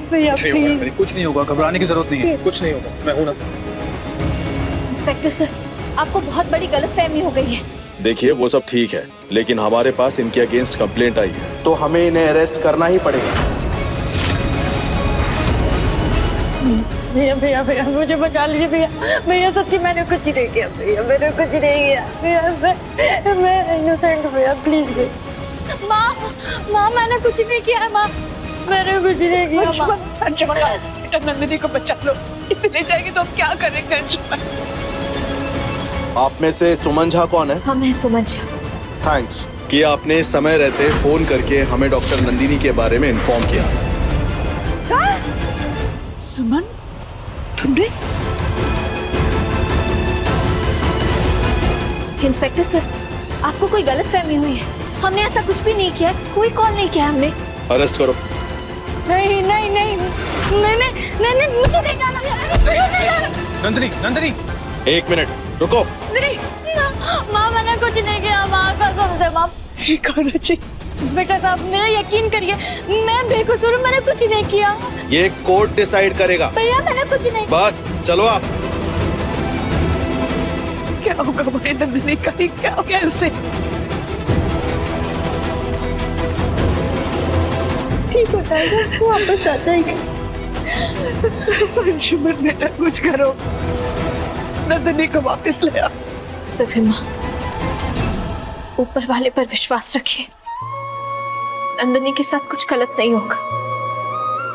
भैया प्लीज। कुछ नहीं होगा, घबराने की जरूरत नहीं है। कुछ नहीं होगा, मैं हूं ना। इंस्पेक्टर सर, आपको बहुत बड़ी गलतफहमी हो गई है। देखिए वो सब ठीक है, लेकिन हमारे पास इनके अगेंस्ट कंप्लेंट आई है। तो हमें इन्हें अरेस्ट करना ही पड़ेगा। भैया भैया भैया मुझे बचा लीजिए भैया। भैया सच्ची मैंने कुछ नहीं किया भैया, मैंने कुछ नहीं किया भैया। मैं इनोसेंट हूँ भैया, प्लीज भैया। माँ मैंने कुछ नहीं किया माँ, मैंने कुछ नहीं किया माँ। बेटा नंदिनी को बचा लो, इसे ले जाएगी तो हम क्या करेंगे अंशुमन? आप में से सुमन झा कौन है? हम हैं सुमन झा। थैंक्स कि आपने समय रहते फोन करके हमें डॉक्टर नंदिनी के बारे में इन्फॉर्म किया। सुमन, तुमने? इंस्पेक्टर सर, आपको कोई गलतफहमी हुई है। हमने ऐसा कुछ भी नहीं किया, कोई कॉल नहीं किया हमने। अरेस्ट करो। नहीं नहीं नहीं नहीं नहीं नहीं मुझे नहीं जाना भैया, मुझे नहीं जाना। नंदिनी, नंदिनी, एक मिनट रुको। माँ मैंने कुछ नहीं किया माँ, कसम से माँ। इंस्पेक्टर साहब मेरा यकीन करिए, मैं बेकसूर हूँ, मैंने कुछ नहीं किया। ये कोर्ट डिसाइड करेगा। भैया मैंने कुछ नहीं। बस चलो आप। क्या होगा हमारी नंदिनी का, क्या हो गया उसे? ठीक हो जाएगा, वापस आ जाएगी। अंशुमन बेटा कुछ करो, नंदिनी को वापस ले आओ। सभी माँ, ऊपर वाले पर विश्वास रखिए। नंदिनी के साथ कुछ गलत नहीं होगा,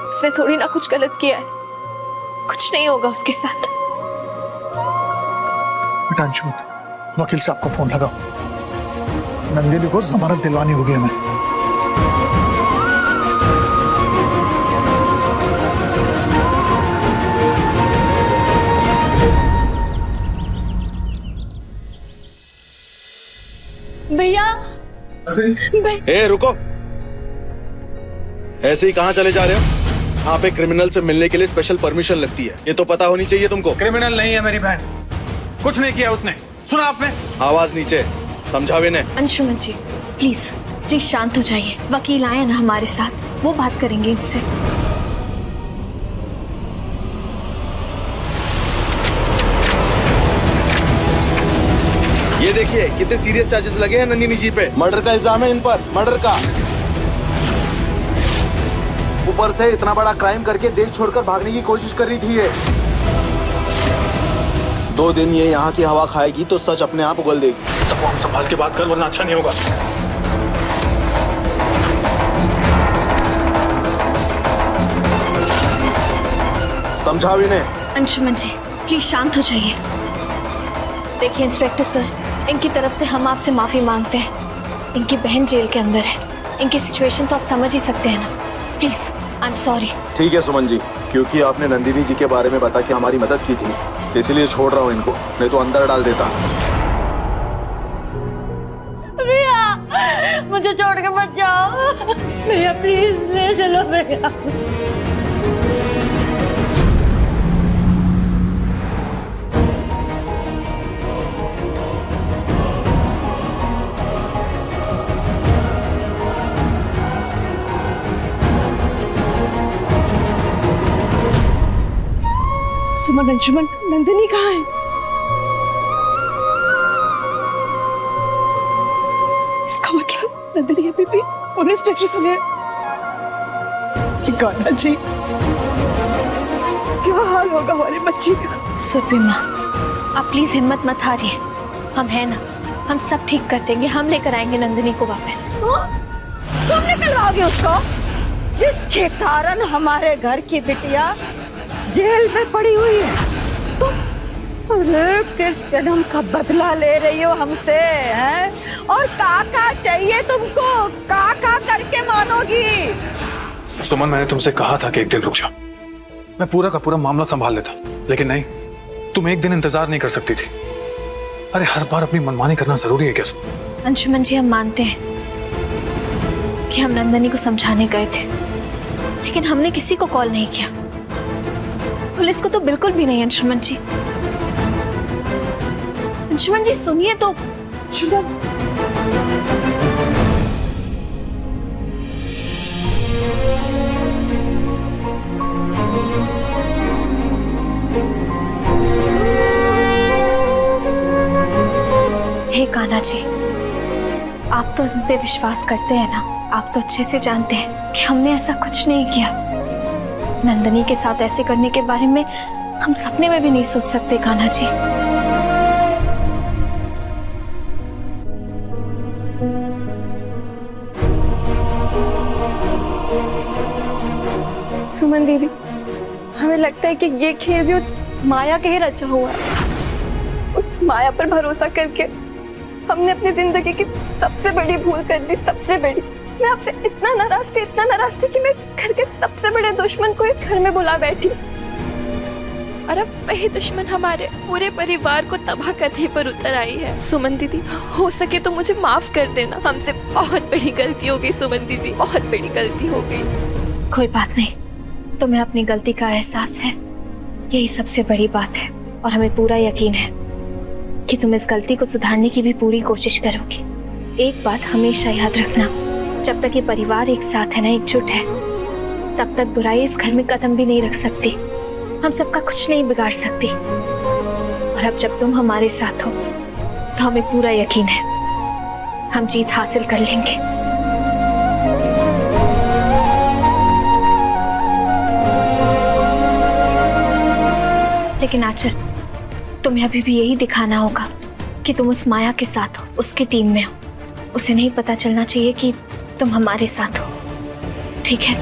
उसने थोड़ी ना कुछ गलत किया है, कुछ नहीं होगा उसके साथ। बेटा अंशुमन, वकील साहब को फोन लगाओ, नंदिनी को जमानत दिलवानी होगी हमें। भैया ए रुको, ऐसे ही कहाँ चले जा रहे हो? यहाँ पे क्रिमिनल से मिलने के लिए स्पेशल परमिशन लगती है, ये तो पता होनी चाहिए तुमको। क्रिमिनल नहीं है मेरी बहन, कुछ नहीं किया उसने। सुना आपने? आवाज नीचे, समझावे ने। अंशुमन जी प्लीज प्लीज शांत हो जाइए। वकील आए ना हमारे साथ, वो बात करेंगे इनसे। ये देखिए कितने सीरियस चार्जेस लगे हैं नंदिनी जी पे। मर्डर का इल्जाम है इन पर, मर्डर का। ऊपर से इतना बड़ा क्राइम करके देश छोड़कर भागने की कोशिश कर रही थी ये। 2 दिन ये यहाँ की हवा खाएगी तो सच अपने आप उगल देगी। सबको हम संभाल के बात कर, वरना अच्छा नहीं होगा। समझाओ इन्हें। अंशुमन जी प्लीज शांत हो जाइए। देखिए इंस्पेक्टर सर, इनकी तरफ से हम आपसे माफी मांगते हैं। इनकी बहन जेल के अंदर है, इनकी सिचुएशन तो आप समझ ही सकते हैं ना। Please I am sorry. ठीक है सुमन जी, क्योंकि आपने नंदिनी जी के बारे में बता के हमारी मदद की थी, इसलिए छोड़ रहा हूँ इनको, नहीं तो अंदर डाल देता। भैया मुझे छोड़ के मत जाओ भैया, प्लीज ले चलो भैया। सुमन, अंशुमन, नंदिनी कहाँ है? इसका मतलब नंदिनी अभी भी पुलिस स्टेशन में। गौरा जी, क्या हाल होगा हमारी बच्ची का? सुरभि माँ, आप प्लीज हिम्मत मत हारिए। हम हैं ना, हम सब ठीक कर देंगे। हम लेकर आएंगे नंदिनी को वापस। तुम निकलवाओगे उसको, जिसके कारण हमारे घर की बिटिया जेल में पड़ी हुई है। तुम अरे किस जन्म का बदला ले रही हो हमसे, हैं? और काका चाहिए तुमको, काका करके मानोगी। सुमन, मैंने तुमसे कहा था कि एक दिन रुक जाओ, मैं पूरा का पूरा मामला संभाल लेता, लेकिन नहीं, तुम एक दिन इंतजार नहीं कर सकती थी। अरे हर बार अपनी मनमानी करना जरूरी है क्या? अंशुमन जी हम मानते हैं कि हम नंदिनी को समझाने गए थे, लेकिन हमने किसी को कॉल नहीं किया। पुलिस को तो बिल्कुल भी नहीं। अंशुमन जी, अंशुमन जी सुनिए तो। हे कान्हा जी, आप तो हम पे विश्वास करते हैं ना। आप तो अच्छे से जानते हैं कि हमने ऐसा कुछ नहीं किया। नंदिनी के साथ ऐसे करने के बारे में हम सपने में भी नहीं सोच सकते कान्हा जी। सुमन दीदी, हमें लगता है कि ये खेल भी उस माया का ही रचा हुआ है। उस माया पर भरोसा करके हमने अपनी जिंदगी की सबसे बड़ी भूल कर दी, सबसे बड़ी। मैं आपसे इतना नाराज थी कि मैं इस घर के सबसे बड़े दुश्मन को इस घर में बुला बैठी। और अब वही दुश्मन हमारे पूरे परिवार को तबाह करने पर उतर आई है। सुमन दीदी, हो सके तो मुझे माफ कर देना। हमसे बहुत बड़ी गलती हो गई सुमन दीदी, बहुत बड़ी गलती हो गई। कोई बात नहीं, तुम्हें अपनी गलती का एहसास है, यही सबसे बड़ी बात है। और हमें पूरा यकीन है कि तुम इस गलती को सुधारने की भी पूरी कोशिश करोगी। एक बात हमेशा याद रखना, जब तक ये परिवार एक साथ है ना, एकजुट है, तब तक बुराई इस घर में कदम भी नहीं रख सकती। हम सबका कुछ नहीं बिगाड़ सकती। और अब जब तुम हमारे साथ हो तो हमें पूरा यकीन है हम जीत हासिल कर लेंगे। लेकिन आंचल, तुम्हें अभी भी यही दिखाना होगा कि तुम उस माया के साथ हो, उसकी टीम में हो। उसे नहीं पता चलना चाहिए कि तुम हमारे साथ हो, ठीक है?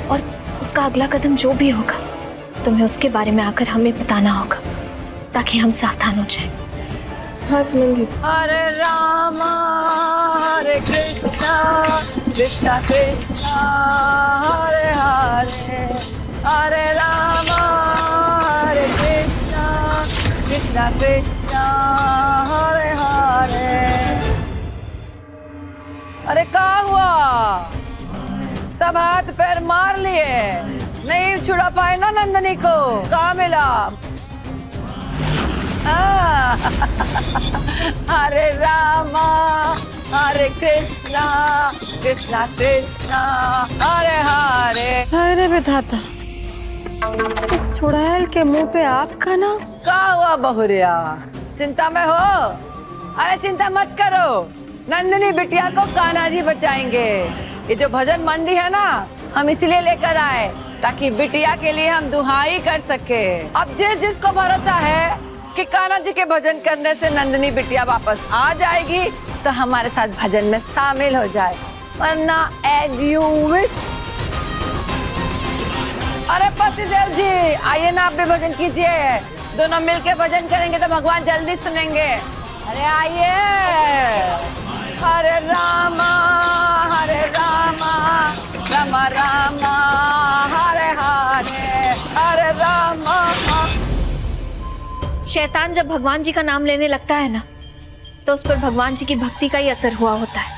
और उसका अगला कदम जो भी होगा, तुम्हें उसके बारे में आकर हमें बताना होगा, ताकि हम सावधान हो जाएं। हाँ सुमन दीदी। हरे रामा हरे कृष्णा कृष्णा कृष्णा हरे हरे, हरे रामा हरे कृष्णा कृष्णा कृष्णा हरे हरे। अरे क्या हुआ? सब हाथ पैर मार लिए, नहीं छुड़ा पाए ना नंदनी को? कहाँ मिला? हरे रामा हरे कृष्णा कृष्णा कृष्णा हरे हरे। अरे विधाता, इस चुड़ैल के मुंह पे आपका ना। क्या हुआ बहुरिया, चिंता में हो? अरे चिंता मत करो, नंदिनी बिटिया को कान्हा जी बचाएंगे। ये जो भजन मंडी है ना, हम इसीलिए लेकर आए ताकि बिटिया के लिए हम दुहाई कर सके। अब जिसको भरोसा है कि कान्हा जी के भजन करने से नंदिनी बिटिया वापस आ जाएगी, तो हमारे साथ भजन में शामिल हो जाए, वरना एज यू विश। अरे पतिदेव जी, आइए ना, आप भी भजन कीजिए। दोनों मिलके भजन करेंगे तो भगवान जल्दी सुनेंगे। अरे आइए। हरे रामा रामा रामा हरे हरे, हरे रामा। शैतान जब भगवान जी का नाम लेने लगता है ना, तो उस पर भगवान जी की भक्ति का ही असर हुआ होता है।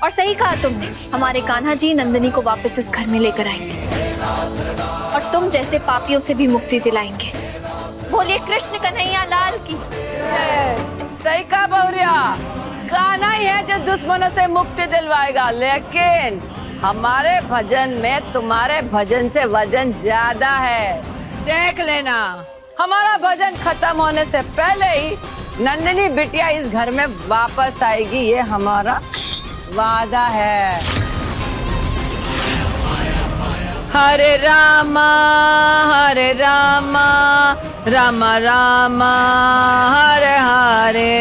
और सही कहा तुमने, हमारे कान्हा जी नंदिनी को वापस इस घर में लेकर आएंगे और तुम जैसे पापियों से भी मुक्ति दिलाएंगे। बोलिए कृष्ण कन्हैया लाल की। सही कहा बहुरिया, कान्हा ही है जो दुश्मनों से मुक्ति दिलवाएगा, लेकिन हमारे भजन में तुम्हारे भजन से वजन ज्यादा है। देख लेना, हमारा भजन खत्म होने से पहले ही नंदिनी बिटिया इस घर में वापस आएगी, ये हमारा वादा है। हरे रामा रामा रामा हरे हरे।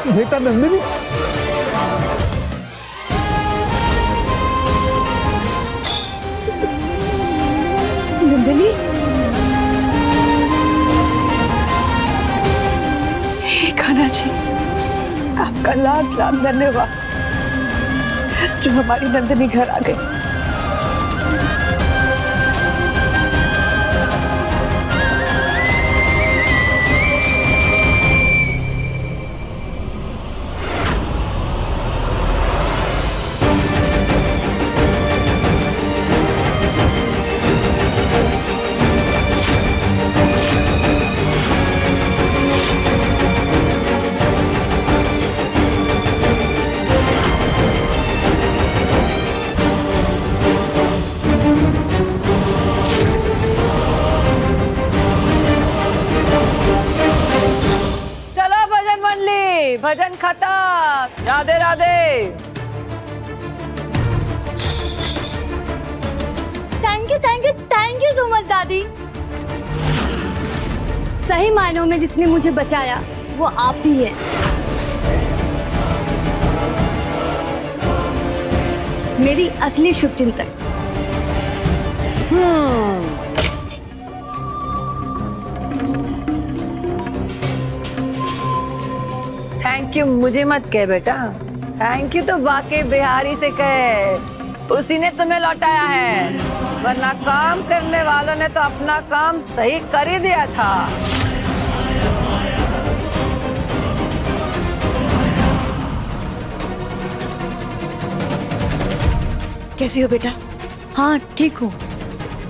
बेटा नंदिनी, नंदिनी, हे कान्हा जी, आपका लाख लाख धन्यवाद जो हमारी नंदिनी घर आ गई। भजन खत्म। Radhe Radhe. Thank you so much दादी। सही मायनों में जिसने मुझे बचाया वो आप ही है। मेरी असली शुभचिंतक। थैंक यू मुझे मत कह बेटा, थैंक यू तो बाकी बिहारी से कहे, उसी ने तुम्हें लौटाया है, वरना काम करने वालों ने तो अपना काम सही कर ही दिया था। कैसी हो बेटा? हाँ ठीक हूँ।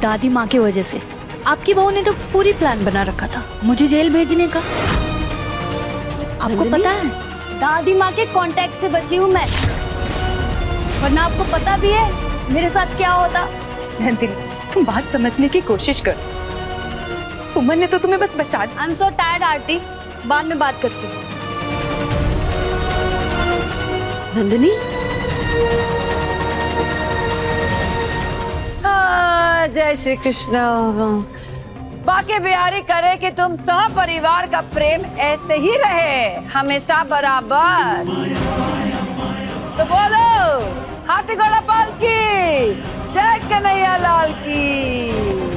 दादी माँ की वजह से आपकी बहू ने तो पूरी प्लान बना रखा था मुझे जेल भेजने का। आपको पता है दादी माँ के कांटेक्ट से बची हूँ मैं, वरना आपको पता भी है मेरे साथ क्या होता। नंदिनी तुम बात समझने की कोशिश कर, सुमन ने तो तुम्हें बस बचा दिया। आई एम सो टायर्ड आरती, बाद में बात करती हूँ। नंदिनी जय श्री कृष्ण। बाकी बिहारी करे कि तुम सह परिवार का प्रेम ऐसे ही रहे हमेशा बराबर। तो बोलो हाथी घोड़ा पाल की जय कन्हैया लाल की।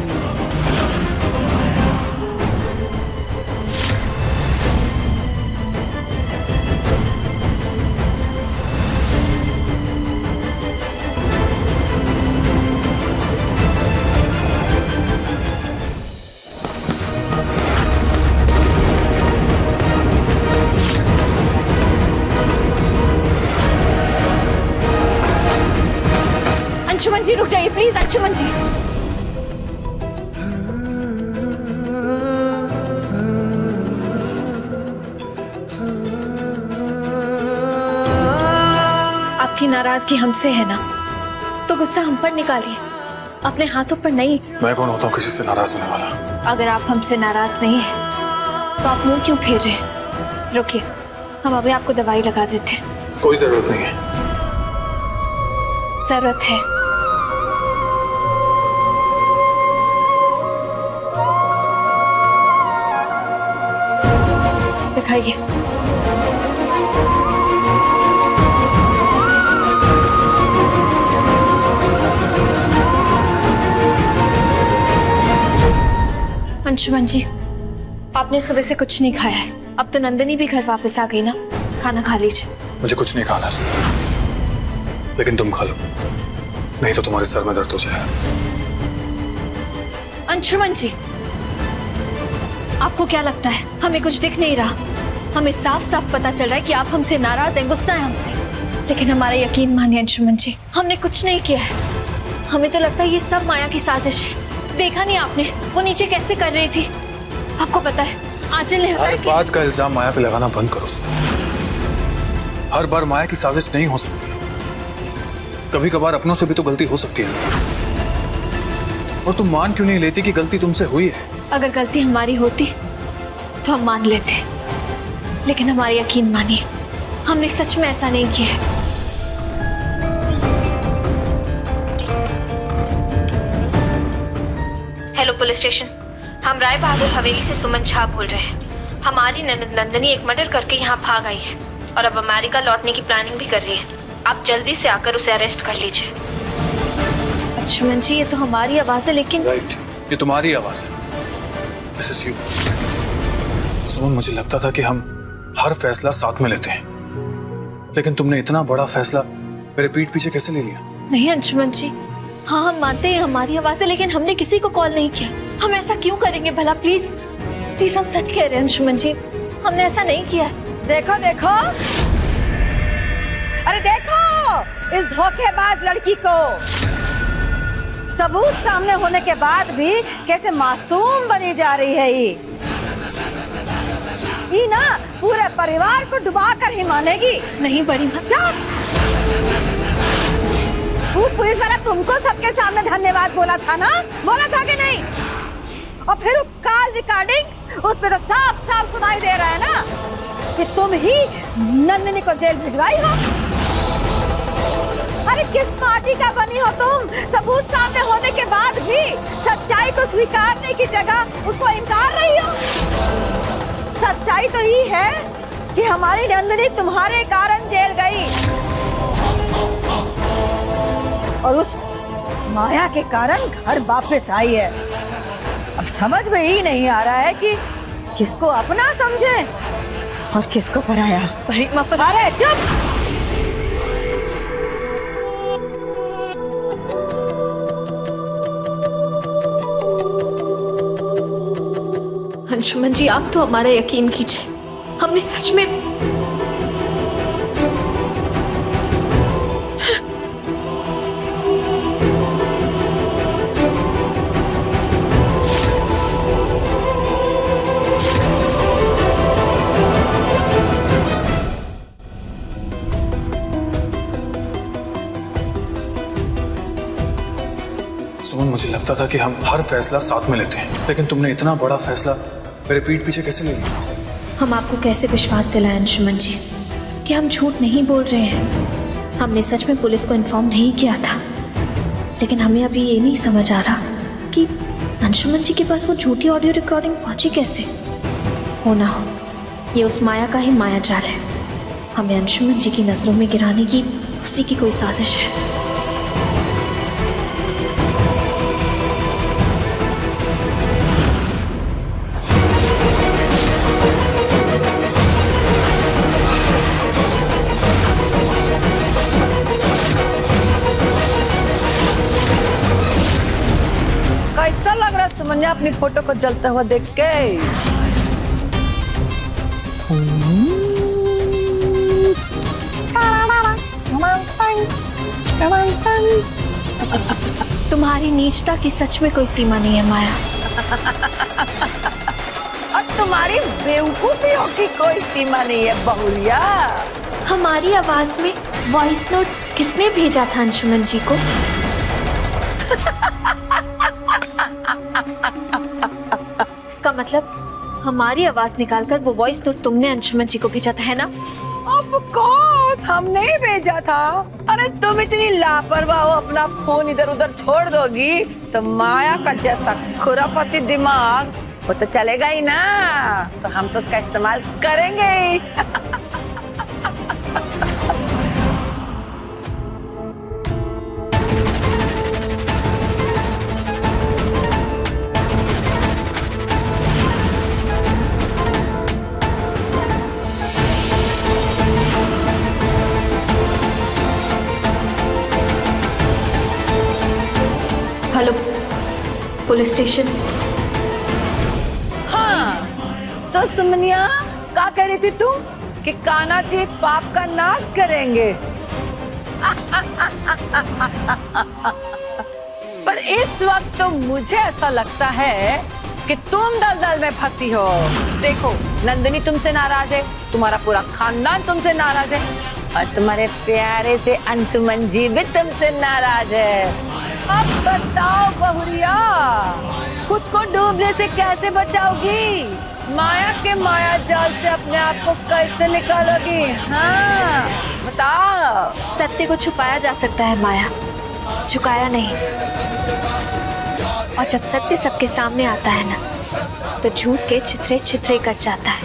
अंशुमन जी रुक जाइए प्लीज। अंशुमन जी आपकी नाराजगी हमसे है ना, तो गुस्सा हम पर निकालिए, अपने हाथों पर नहीं। मैं कौन होता हूँ किसी से नाराज होने वाला? अगर आप हमसे नाराज नहीं है तो आप मुंह क्यों फेर रहे हैं? रुकिए, हम अभी आपको दवाई लगा देते हैं। कोई जरूरत नहीं है। जरूरत है। दिखाइए। अंशुमन जी आपने सुबह से कुछ नहीं खाया है, अब तो नंदिनी भी घर वापस आ गई ना, खाना खा लीजिए। मुझे कुछ नहीं खाना, लेकिन तुम खा लो, नहीं तो तुम्हारे सर में दर्द हो जाएगा। अंशुमन जी आपको क्या लगता है हमें कुछ दिख नहीं रहा? हमें साफ साफ पता चल रहा है कि आप हमसे नाराज हैं, गुस्सा है हमसे, लेकिन हमारा यकीन मानिए अंशुमन जी, हमने कुछ नहीं किया है। हमें तो लगता है ये सब माया की साजिश है। देखा नहीं आपने वो नीचे कैसे कर रही थी? आपको पता है आंचल ने हर बात का इल्जाम माया पे लगाना बंद करो। हर बार माया की साजिश नहीं हो सकती, कभी कभार अपनों से भी तो गलती हो सकती है। और तुम मान क्यों नहीं लेती कि गलती तुमसे हुई है? अगर गलती हमारी होती तो हम मान लेते, लेकिन हमारा यकीन मानिए हमने सच में ऐसा नहीं किया है। हेलो पुलिस स्टेशन, हम राय बहादुर हवेली से सुमन झा बोल रहे हैं। हमारी ननद नंदिनी एक मर्डर करके यहाँ भाग आई है और अब अमेरिका लौटने की प्लानिंग भी कर रही है। आप जल्दी से आकर उसे अरेस्ट कर लीजिए। अंशुमन जी ये तो हमारी आवाज है, लेकिन राइट, ये तुम्हारी आवाज। This is you. सुमन, मुझे लगता था कि हम हर फैसला साथ में लेते हैं, लेकिन तुमने इतना बड़ा फैसला मेरे पीठ पीछे कैसे ले लिया? नहीं अंशुमन जी, हाँ हम मानते हैं हमारी आवाज है, लेकिन हमने किसी को कॉल नहीं किया। हम ऐसा क्यों करेंगे भला? प्लीज प्लीज हम सच कह रहे हैं अंशुमन जी, हमने ऐसा नहीं किया। देखो देखो, अरे देखो इस धोखेबाज लड़की को, सबूत सामने होने के बाद भी कैसे मासूम बनी जा रही है। ये ना पूरे परिवार को डुबा कर ही मानेगी। नहीं बड़ी माँ, वो पुलिस वाला तुमको सबके सामने धन्यवाद बोला था ना, बोला था कि नहीं? और फिर वो कॉल रिकॉर्डिंग, उस पे तो साफ साफ सुनाई दे रहा है ना कि तुम ही नंदिनी को जेल भिजवाई हो? अरे किस पार्टी का बनी हो तुम? सबूत सामने होने के बाद भी सच्चाई को स्वीकारने की जगह उसको इनकार रही हो। सच्चाई तो ये है कि हमारी नंदिनी तुम्हारे कारण जेल गई और उस माया के कारण घर वापस आई है। अब समझ में ही नहीं आ रहा है कि किसको अपना समझे और किसको पराया। अरे चुप! अंशुमन जी, आप तो हमारा यकीन कीजिए, हमने सच में सुमन, मुझे लगता था कि हम हर फैसला साथ में लेते हैं, लेकिन तुमने इतना बड़ा फैसला मेरे पीठ पीछे कैसे ले लिया? हम आपको कैसे विश्वास दिलाएं अंशुमन जी कि हम झूठ नहीं बोल रहे हैं। हमने सच में पुलिस को इन्फॉर्म नहीं किया था, लेकिन हमें अभी ये नहीं समझ आ रहा कि अंशुमन जी के पास वो झूठी ऑडियो रिकॉर्डिंग पहुंची कैसे। हो ना हो ये उस माया का ही माया जाल है, हमें अंशुमन जी की नजरों में गिराने की उसी की कोई साजिश है। कैसा लग रहा है सुमन अपनी फोटो को जलते हुए देख के? तुम्हारी नीचता की सच में कोई सीमा नहीं है माया। और तुम्हारी बेवकूफियों की कोई सीमा नहीं है बहुरिया। हमारी आवाज में वॉइस नोट किसने भेजा था अंशुमन जी को? इसका मतलब हमारी आवाज निकालकर वो वॉइस नोट तुमने अंशुमन जी को भेजा था, है ना? ऑफ कोर्स हमने ही भेजा था। अरे तुम इतनी लापरवाह हो, अपना फोन इधर उधर छोड़ दोगी तो माया का जैसा खुरापाती दिमाग वो तो चलेगा ही ना, तो हम तो उसका इस्तेमाल करेंगे ही। Hello, police station. हाँ तो सुमनिया क्या कह रही थी तू कि कान्हा जी पाप का नाश करेंगे? पर इस वक्त तो मुझे ऐसा लगता है कि तुम दलदल में फंसी हो। देखो नंदिनी तुमसे नाराज है, तुम्हारा पूरा खानदान तुमसे नाराज है और तुम्हारे प्यारे से अंशुमन जी भी तुमसे नाराज है। अब बताओ बहुरिया, खुद को डूबने से कैसे बचाओगी? माया के माया जाल से अपने आप को कैसे निकालोगी? हाँ बताओ। सत्य को छुपाया जा सकता है माया, झुकाया नहीं। और जब सत्य सबके सामने आता है ना, तो झूठ के छितरे छितरे कट जाता है,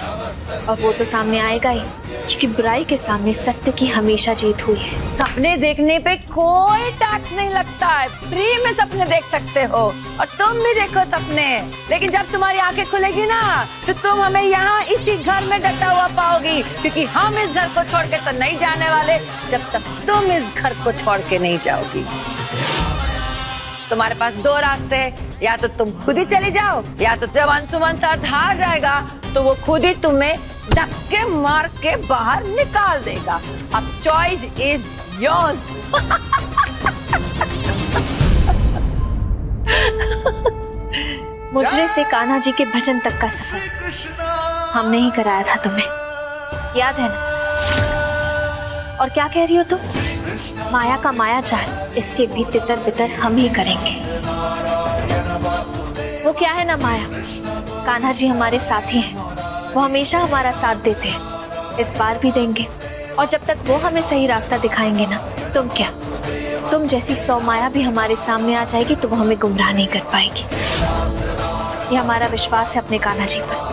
और वो तो सामने आएगा ही, क्योंकि बुराई के सामने सत्य की हमेशा जीत हुई है। सपने देखने पे कोई टैक्स नहीं लगता है, फ्री में सपने देख सकते हो और तुम भी देखो सपने। लेकिन जब तुम्हारी आंखें खुलेगी ना, तो तुम हमें यहाँ इसी घर में डटा हुआ पाओगी, क्योंकि हम इस घर को छोड़ के तो नहीं जाने वाले जब तक तुम इस घर को छोड़ के नहीं जाओगी। तुम्हारे पास दो रास्ते हैं, या तो तुम खुद ही चली जाओ, या तो जब अंशुमन सर हार जाएगा तो वो खुद ही तुम्हें धक्के मार के बाहर निकाल देगा। अब चॉइस इज योर्स। मुजरे से कान्हा जी के भजन तक का सफर हमने ही कराया था, तुम्हें याद है ना? और क्या कह रही हो तुम? माया का माया जाल, इसके भी तितर बितर हम ही करेंगे। वो क्या है ना माया, कान्हा जी हमारे साथी हैं, वो हमेशा हमारा साथ देते हैं, इस बार भी देंगे। और जब तक वो हमें सही रास्ता दिखाएंगे ना, तुम क्या, तुम जैसी 100 माया भी हमारे सामने आ जाएगी तो वो हमें गुमराह नहीं कर पाएगी। ये हमारा विश्वास है अपने कान्हा जी पर।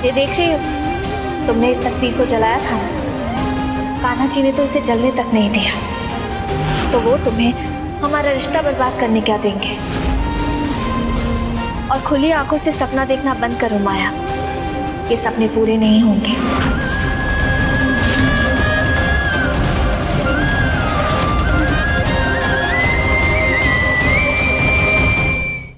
ये देख रही हो, तुमने इस तस्वीर को जलाया था ना, कान्हा जी ने तो इसे जलने तक नहीं दिया, तो वो तुम्हें हमारा रिश्ता बर्बाद करने क्या देंगे। और खुली आंखों से सपना देखना बंद करो माया, ये सपने पूरे नहीं होंगे।